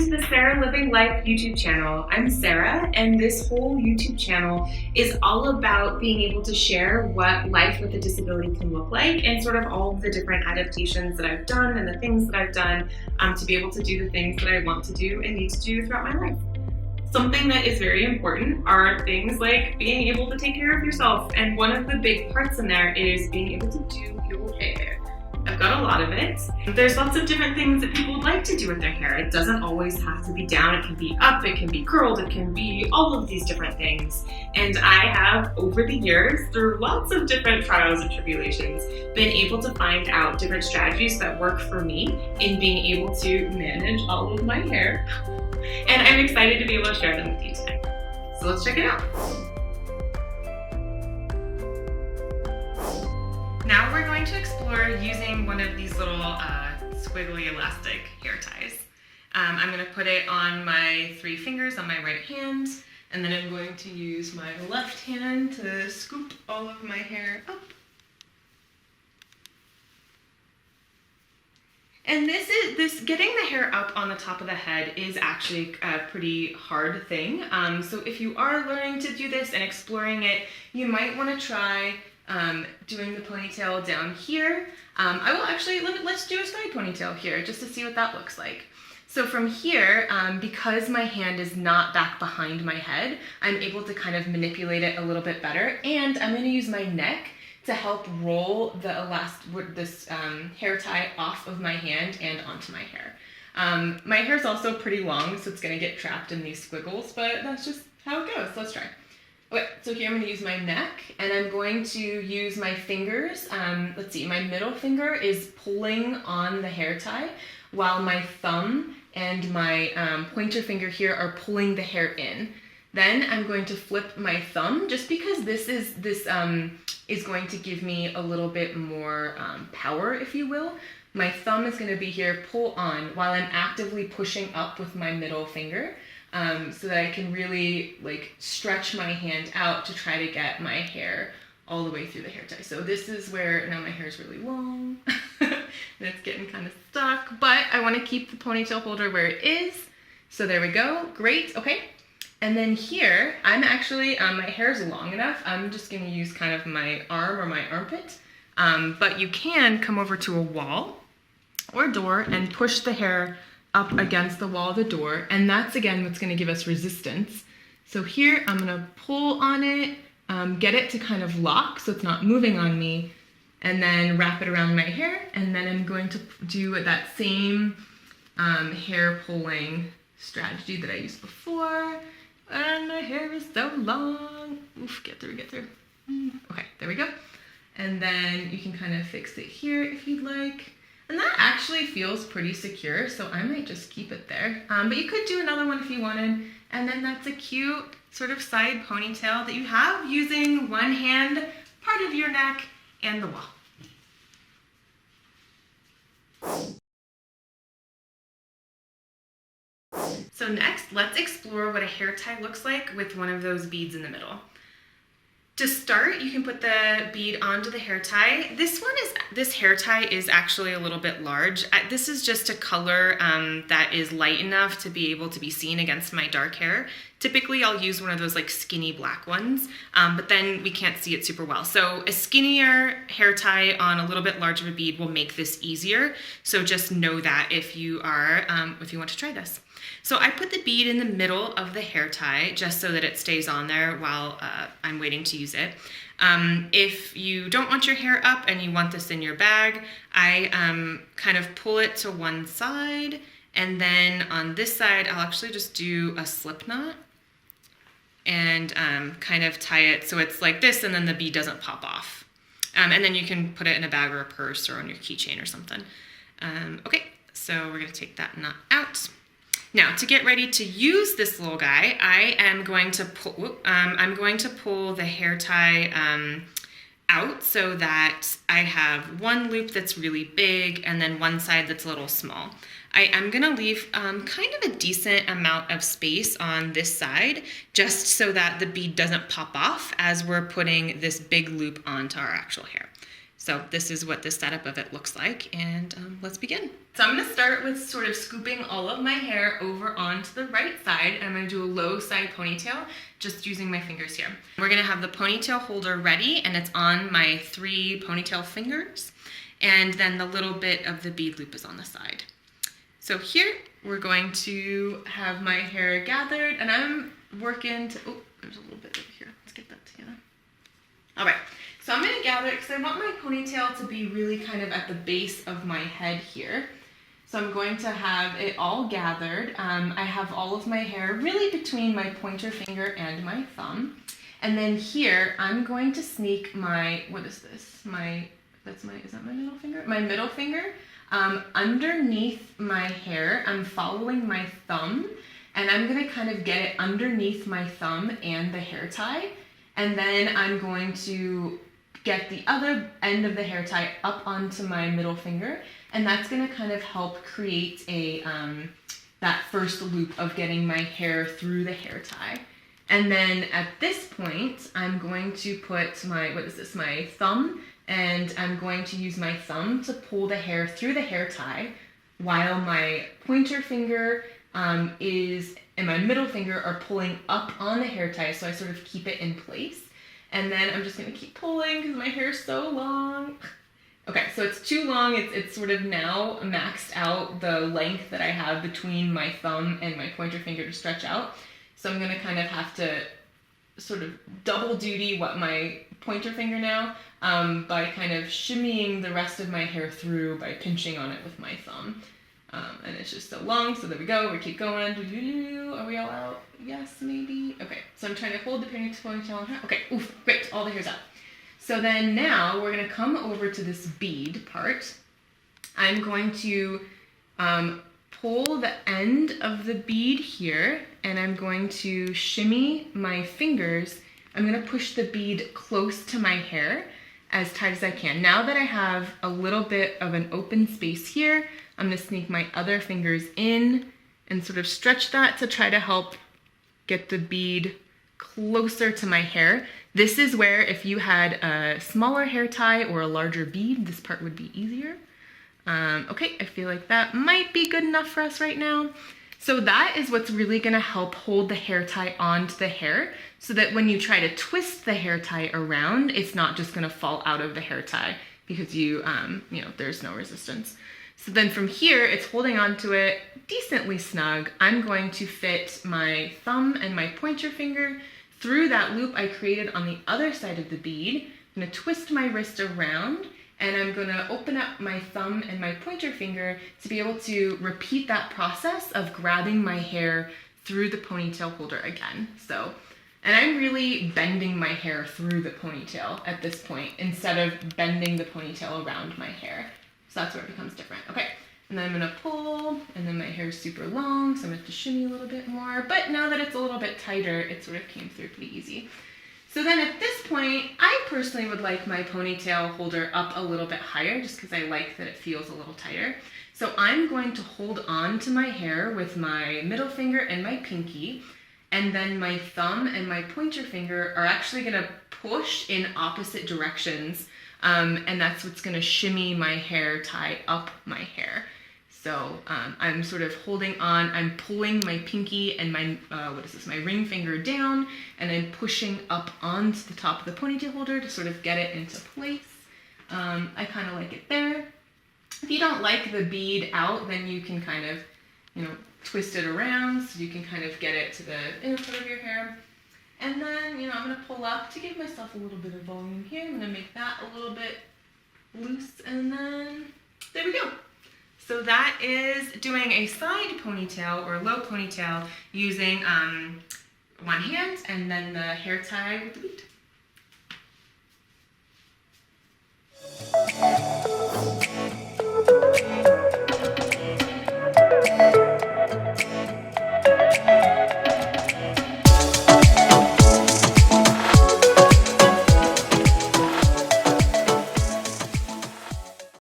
to the Sarah Living Life YouTube channel. I'm Sarah, and this whole YouTube channel is all about being able to share what life with a disability can look like and sort of all the different adaptations that I've done and the things that I've done to be able to do the things that I want to do and need to do throughout my life. Something that is very important are things like being able to take care of yourself, and one of the big parts in there is being able to do your hair. I've got a lot of it. There's lots of different things that people like to do with their hair. It doesn't always have to be down. It can be up, it can be curled, it can be all of these different things. And I have, over the years, through lots of different trials and tribulations, been able to find out different strategies that work for me in being able to manage all of my hair. And I'm excited to be able to share them with you today. So let's check it out. Now we're going to explore using one of these little squiggly elastic hair ties. I'm going to put it on my 3 fingers on my right hand, and then I'm going to use my left hand to scoop all of my hair up. And getting the hair up on the top of the head is actually a pretty hard thing. So if you are learning to do this and exploring it, you might want to try doing the ponytail down here. I will actually, let's do a side ponytail here just to see what that looks like. So from here, because my hand is not back behind my head, I'm able to kind of manipulate it a little bit better, and I'm going to use my neck to help roll this hair tie off of my hand and onto my hair. My hair is also pretty long, so it's going to get trapped in these squiggles, but that's just how it goes. Let's try. Okay, so here I'm going to use my neck, and I'm going to use my fingers. Let's see, my middle finger is pulling on the hair tie, while my thumb and my pointer finger here are pulling the hair in. Then I'm going to flip my thumb, just because this is going to give me a little bit more power, if you will. My thumb is going to be here, pull on, while I'm actively pushing up with my middle finger. So that I can really stretch my hand out to try to get my hair all the way through the hair tie. So this is where now my hair is really long and it's getting kind of stuck, but I want to keep the ponytail holder where it is. So there we go. Great. Okay. And then here I'm actually, my hair is long enough. I'm just going to use kind of my arm or my armpit. But you can come over to a wall or door and push the hair up against the wall of the door, and that's again what's going to give us resistance. So here I'm going to pull on it, get it to kind of lock so it's not moving on me, and then wrap it around my hair, and then I'm going to do that same hair pulling strategy that I used before. And my hair is so long. Oof, get through. Okay, there we go. And then you can kind of fix it here if you'd like. And that actually feels pretty secure, so I might just keep it there. But you could do another one if you wanted. And then that's a cute sort of side ponytail that you have using one hand, part of your neck, and the wall. So next, let's explore what a hair tie looks like with one of those beads in the middle. To start, you can put the bead onto the hair tie. This hair tie is actually a little bit large. This is just a color that is light enough to be able to be seen against my dark hair. Typically, I'll use one of those skinny black ones, but then we can't see it super well. So a skinnier hair tie on a little bit larger of a bead will make this easier. So just know that if you want to try this. So I put the bead in the middle of the hair tie just so that it stays on there while I'm waiting to use it. If you don't want your hair up and you want this in your bag, I kind of pull it to one side, and then on this side I'll actually just do a slip knot and kind of tie it so it's like this, and then the bead doesn't pop off. And then you can put it in a bag or a purse or on your keychain or something. Okay, so we're going to take that knot out. Now, to get ready to use this little guy, I am going to pull the hair tie out so that I have one loop that's really big and then one side that's a little small. I am going to leave kind of a decent amount of space on this side just so that the bead doesn't pop off as we're putting this big loop onto our actual hair. So this is what the setup of it looks like, and let's begin. So I'm going to start with sort of scooping all of my hair over onto the right side, and I'm going to do a low side ponytail, just using my fingers here. We're going to have the ponytail holder ready, and it's on my 3 ponytail fingers, and then the little bit of the bead loop is on the side. So here we're going to have my hair gathered, and I'm working to, oh, there's a little bit over here. Let's get that together. All right. So I'm going to gather it because I want my ponytail to be really kind of at the base of my head here. So I'm going to have it all gathered. I have all of my hair really between my pointer finger and my thumb. And then here I'm going to sneak my, what is this? Is that my middle finger? My middle finger underneath my hair. I'm following my thumb, and I'm going to kind of get it underneath my thumb and the hair tie. And then I'm going to get the other end of the hair tie up onto my middle finger, and that's going to kind of help create a that first loop of getting my hair through the hair tie. And then at this point, I'm going to put my, my thumb, and I'm going to use my thumb to pull the hair through the hair tie, while my pointer finger and my middle finger are pulling up on the hair tie, so I sort of keep it in place. And then I'm just going to keep pulling because my hair is so long. Okay, so it's too long. It's sort of now maxed out the length that I have between my thumb and my pointer finger to stretch out. So I'm going to kind of have to sort of double duty what my pointer finger now by kind of shimmying the rest of my hair through by pinching on it with my thumb. And it's just so long, so there we go, we keep going. Are we all out? Yes, maybe? Okay, so I'm trying to hold the ponytail. Okay, oof, great, all the hair's out. So then now we're gonna come over to this bead part. I'm going to pull the end of the bead here, and I'm going to shimmy my fingers. I'm gonna push the bead close to my hair as tight as I can. Now that I have a little bit of an open space here, I'm going to sneak my other fingers in and sort of stretch that to try to help get the bead closer to my hair. This is where if you had a smaller hair tie or a larger bead, this part would be easier. Okay, I feel like that might be good enough for us right now. So that is what's really going to help hold the hair tie onto the hair, so that when you try to twist the hair tie around, it's not just going to fall out of the hair tie because there's no resistance. So then from here, it's holding onto it decently snug. I'm going to fit my thumb and my pointer finger through that loop I created on the other side of the bead. I'm going to twist my wrist around, and I'm going to open up my thumb and my pointer finger to be able to repeat that process of grabbing my hair through the ponytail holder again. And I'm really bending my hair through the ponytail at this point instead of bending the ponytail around my hair. So that's where it becomes different. Okay, and then I'm gonna pull, and then my hair is super long, so I'm gonna have to shimmy a little bit more. But now that it's a little bit tighter, it sort of came through pretty easy. So then at this point, I personally would like my ponytail holder up a little bit higher, just because I like that it feels a little tighter. So I'm going to hold on to my hair with my middle finger and my pinky, and then my thumb and my pointer finger are actually gonna push in opposite directions. And that's what's going to shimmy my hair tie up my hair. So I'm sort of holding on, I'm pulling my pinky and my, my ring finger down, and I'm pushing up onto the top of the ponytail holder to sort of get it into place. I kind of like it there. If you don't like the bead out, then you can kind of, twist it around so you can kind of get it to the inner part of your hair. And then, I'm going to pull up to give myself a little bit of volume here. I'm going to make that a little bit loose, and then there we go. So that is doing a side ponytail or low ponytail using one hand, and then the hair tie with the bead.